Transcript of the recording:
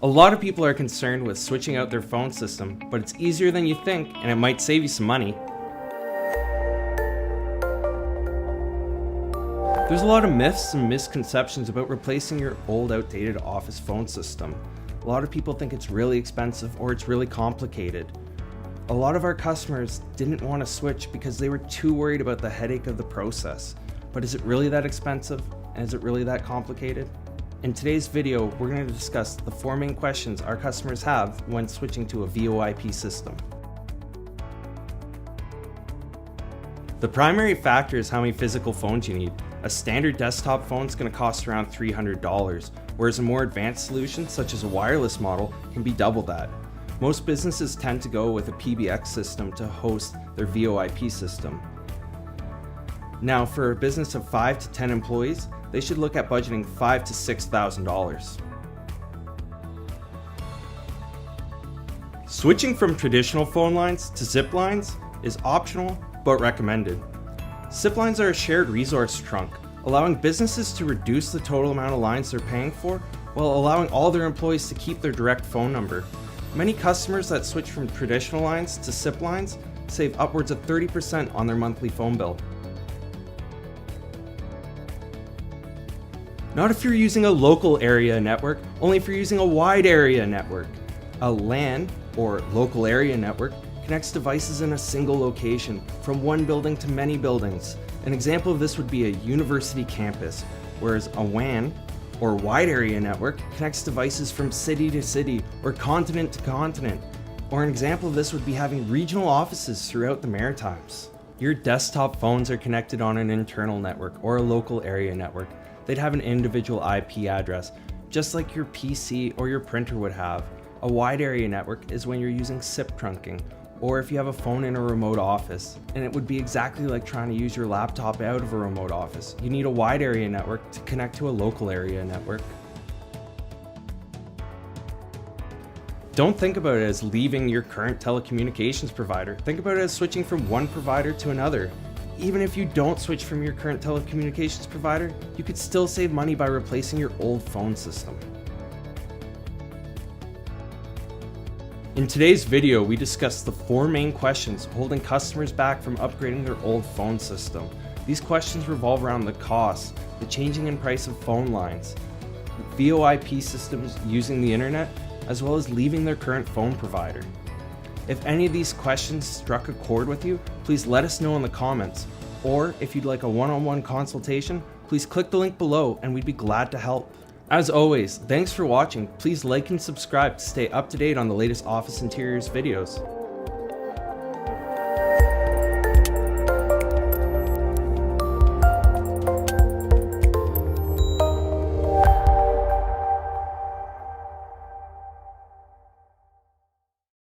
A lot of people are concerned with switching out their phone system, but it's easier than you think and it might save you some money. There's a lot of myths and misconceptions about replacing your old outdated office phone system. A lot of people think it's really expensive or it's really complicated. A lot of our customers didn't want to switch because they were too worried about the headache of the process. But is it really that expensive? And is it really that complicated? In today's video, we're going to discuss the 4 main questions our customers have when switching to a VOIP system. The primary factor is how many physical phones you need. A standard desktop phone is going to cost around $300, whereas a more advanced solution, such as a wireless model, can be double that. Most businesses tend to go with a PBX system to host their VOIP system. Now, for a business of 5 to 10 employees, they should look at budgeting $5,000 to $6,000. Switching from traditional phone lines to zip lines is optional but recommended. Zip lines are a shared resource trunk, allowing businesses to reduce the total amount of lines they're paying for while allowing all their employees to keep their direct phone number. Many customers that switch from traditional lines to zip lines save upwards of 30% on their monthly phone bill. Not if you're using a local area network, only if you're using a wide area network. A LAN, or local area network, connects devices in a single location, from one building to many buildings. An example of this would be a university campus, whereas a WAN, or wide area network, connects devices from city to city, or continent to continent. Or an example of this would be having regional offices throughout the Maritimes. Your desktop phones are connected on an internal network, or a local area network. They'd have an individual IP address, just like your PC or your printer would have. A wide area network is when you're using SIP trunking, or if you have a phone in a remote office, and it would be exactly like trying to use your laptop out of a remote office. You need a wide area network to connect to a local area network. Don't think about it as leaving your current telecommunications provider. Think about it as switching from one provider to another. Even if you don't switch from your current telecommunications provider, you could still save money by replacing your old phone system. In today's video, we discussed the 4 main questions holding customers back from upgrading their old phone system. These questions revolve around the cost, the changing in price of phone lines, VoIP systems using the internet, as well as leaving their current phone provider. If any of these questions struck a chord with you, please let us know in the comments. Or if you'd like a one-on-one consultation, please click the link below and we'd be glad to help. As always, thanks for watching. Please like and subscribe to stay up to date on the latest office interiors videos.